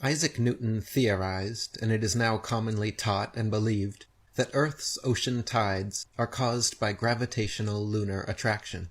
Isaac Newton theorized, and it is now commonly taught and believed, that Earth's ocean tides are caused by gravitational lunar attraction.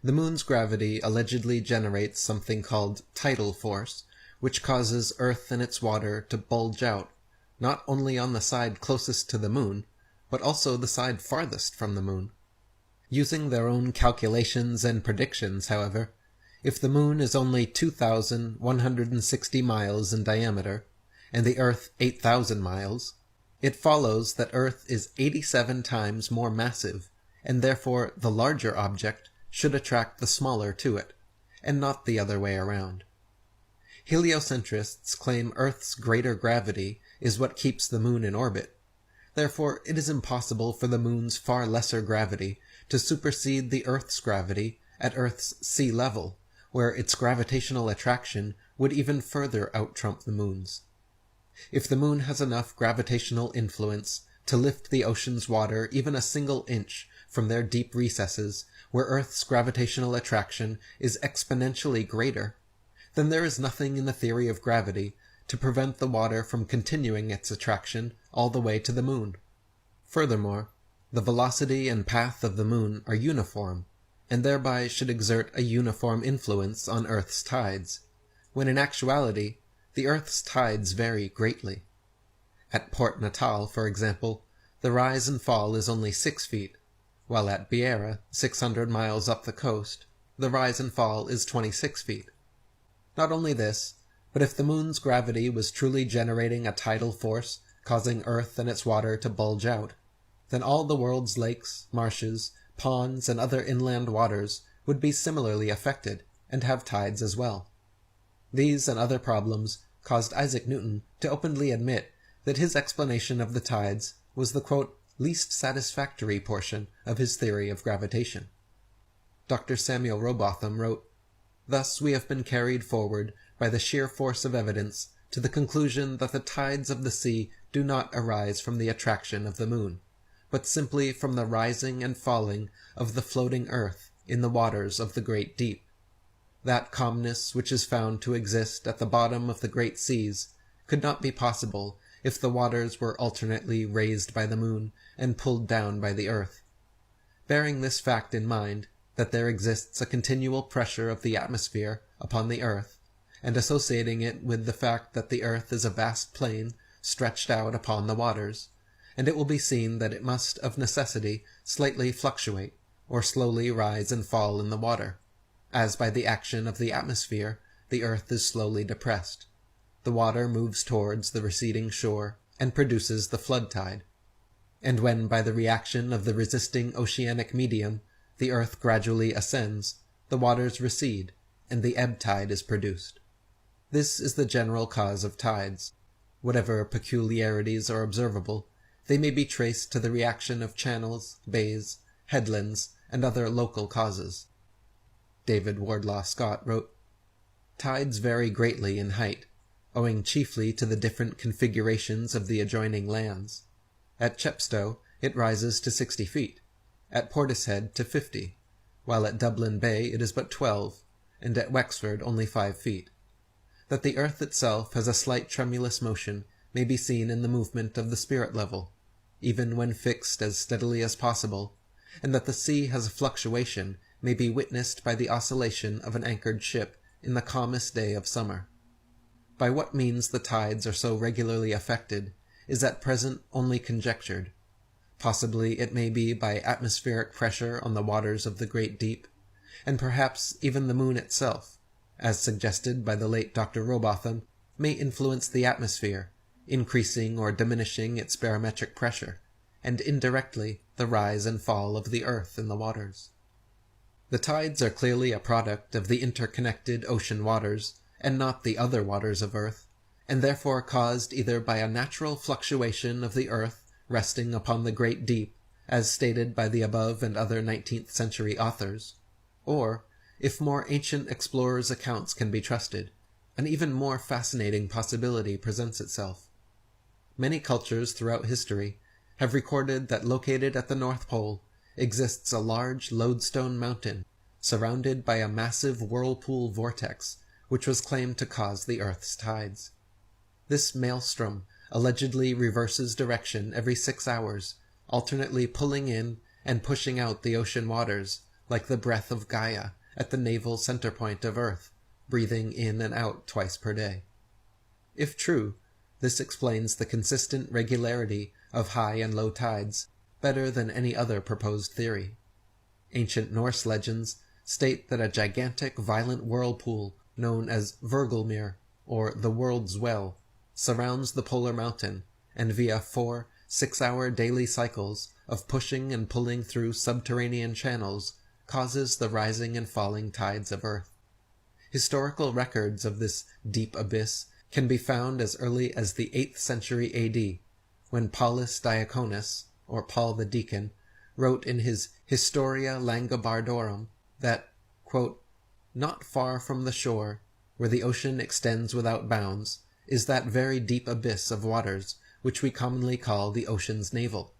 The moon's gravity allegedly generates something called tidal force, which causes Earth and its water to bulge out, not only on the side closest to the moon, but also the side farthest from the moon. Using their own calculations and predictions, however, if the moon is only 2,160 miles in diameter, and the Earth 8,000 miles, it follows that Earth is 87 times more massive, and therefore the larger object should attract the smaller to it, and not the other way around. Heliocentrists claim Earth's greater gravity is what keeps the moon in orbit. Therefore, it is impossible for the moon's far lesser gravity to supersede the Earth's gravity at Earth's sea level, where its gravitational attraction would even further out-trump the moon's. If the moon has enough gravitational influence to lift the ocean's water even a single inch from their deep recesses, where Earth's gravitational attraction is exponentially greater, then there is nothing in the theory of gravity to prevent the water from continuing its attraction all the way to the moon. Furthermore, the velocity and path of the moon are uniform, and thereby should exert a uniform influence on Earth's tides, when in actuality the Earth's tides vary greatly. At Port Natal, for example, the rise and fall is only 6 feet, while at Beira, 600 miles up the coast, the rise and fall is 26 feet. Not only this, but if the moon's gravity was truly generating a tidal force causing Earth and its water to bulge out, then all the world's lakes, marshes, ponds, and other inland waters would be similarly affected and have tides as well. These and other problems caused Isaac Newton to openly admit that his explanation of the tides was the, quote, least satisfactory portion of his theory of gravitation. Dr. Samuel Rowbotham wrote, "Thus we have been carried forward by the sheer force of evidence to the conclusion that the tides of the sea do not arise from the attraction of the moon, but simply from the rising and falling of the floating earth in the waters of the great deep. That calmness which is found to exist at the bottom of the great seas could not be possible if the waters were alternately raised by the moon and pulled down by the earth. Bearing this fact in mind, that there exists a continual pressure of the atmosphere upon the earth, and associating it with the fact that the earth is a vast plain stretched out upon the waters, and it will be seen that it must of necessity slightly fluctuate, or slowly rise and fall in the water, as by the action of the atmosphere the earth is slowly depressed. The water moves towards the receding shore, and produces the flood tide. And when by the reaction of the resisting oceanic medium the earth gradually ascends, the waters recede, and the ebb tide is produced. This is the general cause of tides. Whatever peculiarities are observable, they may be traced to the reaction of channels, bays, headlands, and other local causes." David Wardlaw Scott wrote, "Tides vary greatly in height, owing chiefly to the different configurations of the adjoining lands. At Chepstow it rises to 60 feet, at Portishead to 50, while at Dublin Bay it is but 12, and at Wexford only 5 feet. That the earth itself has a slight tremulous motion may be seen in the movement of the spirit level, even when fixed as steadily as possible, and that the sea has a fluctuation may be witnessed by the oscillation of an anchored ship in the calmest day of summer. By what means the tides are so regularly affected is at present only conjectured. Possibly it may be by atmospheric pressure on the waters of the great deep, and perhaps even the moon itself, as suggested by the late Dr. Rowbotham, may influence the atmosphere, increasing or diminishing its barometric pressure, and indirectly the rise and fall of the earth in the waters. The tides are clearly a product of the interconnected ocean waters, and not the other waters of earth, and therefore caused either by a natural fluctuation of the earth resting upon the great deep, as stated by the above and other 19th century authors, or, if more ancient explorers' accounts can be trusted, an even more fascinating possibility presents itself. Many cultures throughout history have recorded that located at the North Pole exists a large lodestone mountain surrounded by a massive whirlpool vortex which was claimed to cause the Earth's tides. This maelstrom allegedly reverses direction every 6 hours, alternately pulling in and pushing out the ocean waters, like the breath of Gaia at the naval center point of Earth, breathing in and out twice per day. If true, this explains the consistent regularity of high and low tides better than any other proposed theory. Ancient Norse legends state that a gigantic violent whirlpool known as Hvergelmir, or the World's Well, surrounds the polar mountain, and via 4 6-hour daily cycles of pushing and pulling through subterranean channels causes the rising and falling tides of Earth. Historical records of this deep abyss can be found as early as the 8th century AD, when Paulus Diaconus, or Paul the Deacon, wrote in his Historia Langobardorum that, quote, "Not far from the shore, where the ocean extends without bounds, is that very deep abyss of waters which we commonly call the ocean's navel.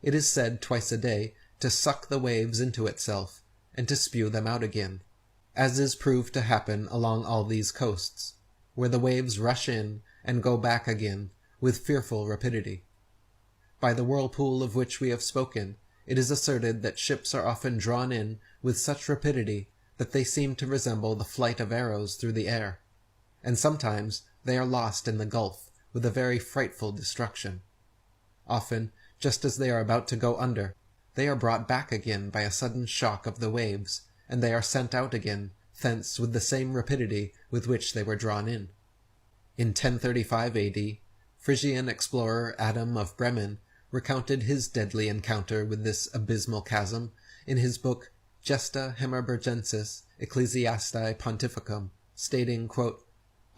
It is said twice a day to suck the waves into itself, and to spew them out again, as is proved to happen along all these coasts, where the waves rush in and go back again with fearful rapidity. By the whirlpool of which we have spoken, it is asserted that ships are often drawn in with such rapidity that they seem to resemble the flight of arrows through the air, and sometimes they are lost in the gulf with a very frightful destruction. Often, just as they are about to go under, they are brought back again by a sudden shock of the waves, and they are sent out again thence with the same rapidity with which they were drawn in. In 1035 AD, Frisian explorer Adam of Bremen recounted his deadly encounter with this abysmal chasm in his book Gesta Hemerbergensis Ecclesiastiae Pontificum, stating, quote,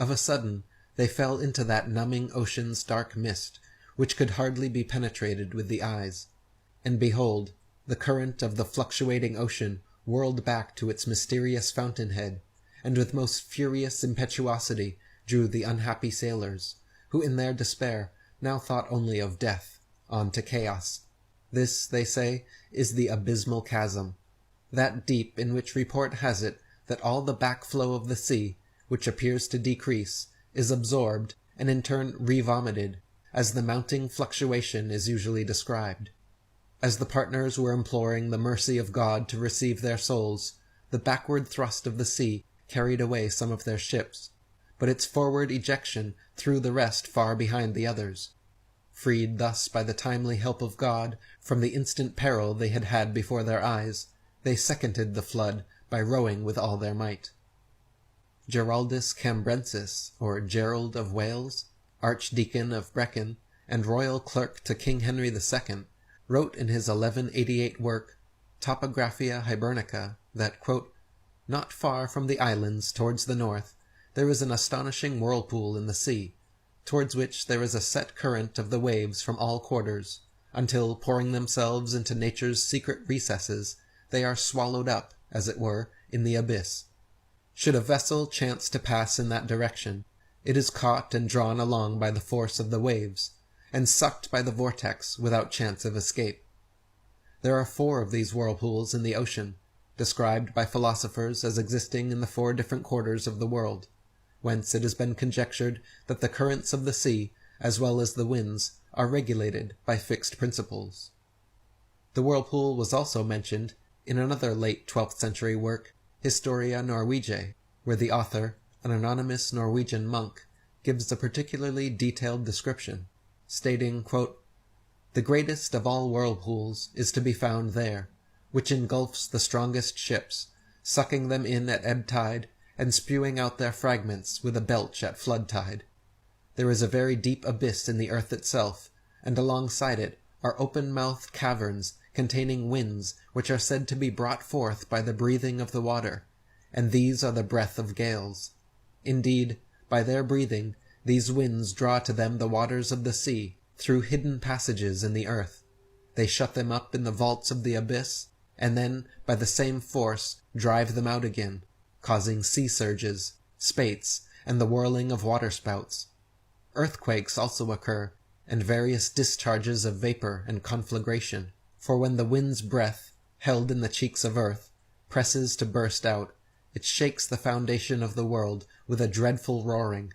"Of a sudden they fell into that numbing ocean's dark mist, which could hardly be penetrated with the eyes. And behold, the current of the fluctuating ocean whirled back to its mysterious fountainhead, and with most furious impetuosity drew the unhappy sailors, who in their despair now thought only of death, on to chaos. This, they say, is the abysmal chasm, that deep in which report has it that all the backflow of the sea, which appears to decrease, is absorbed and in turn re-vomited, as the mounting fluctuation is usually described. As the partners were imploring the mercy of God to receive their souls, the backward thrust of the sea carried away some of their ships, but its forward ejection threw the rest far behind the others. Freed thus by the timely help of God from the instant peril they had had before their eyes, they seconded the flood by rowing with all their might." Geraldus Cambrensis, or Gerald of Wales, Archdeacon of Brecon, and royal clerk to King Henry II, wrote in his 1188 work Topographia Hibernica that, quote, "Not far from the islands towards the north, there is an astonishing whirlpool in the sea, towards which there is a set current of the waves from all quarters, until, pouring themselves into nature's secret recesses, they are swallowed up, as it were, in the abyss. Should a vessel chance to pass in that direction, it is caught and drawn along by the force of the waves, and sucked by the vortex without chance of escape. There are 4 of these whirlpools in the ocean, described by philosophers as existing in the 4 different quarters of the world, whence it has been conjectured that the currents of the sea, as well as the winds, are regulated by fixed principles." The whirlpool was also mentioned in another late 12th century work, Historia Norwegiae, where the author, an anonymous Norwegian monk, gives a particularly detailed description, stating, quote, "The greatest of all whirlpools is to be found there, which engulfs the strongest ships, sucking them in at ebb tide, and spewing out their fragments with a belch at flood tide. There is a very deep abyss in the earth itself, and alongside it are open-mouthed caverns containing winds which are said to be brought forth by the breathing of the water, and these are the breath of gales. Indeed, by their breathing, these winds draw to them the waters of the sea, through hidden passages in the earth. They shut them up in the vaults of the abyss, and then, by the same force, drive them out again, causing sea surges, spates, and the whirling of waterspouts. Earthquakes also occur, and various discharges of vapor and conflagration, for when the wind's breath, held in the cheeks of earth, presses to burst out, it shakes the foundation of the world with a dreadful roaring,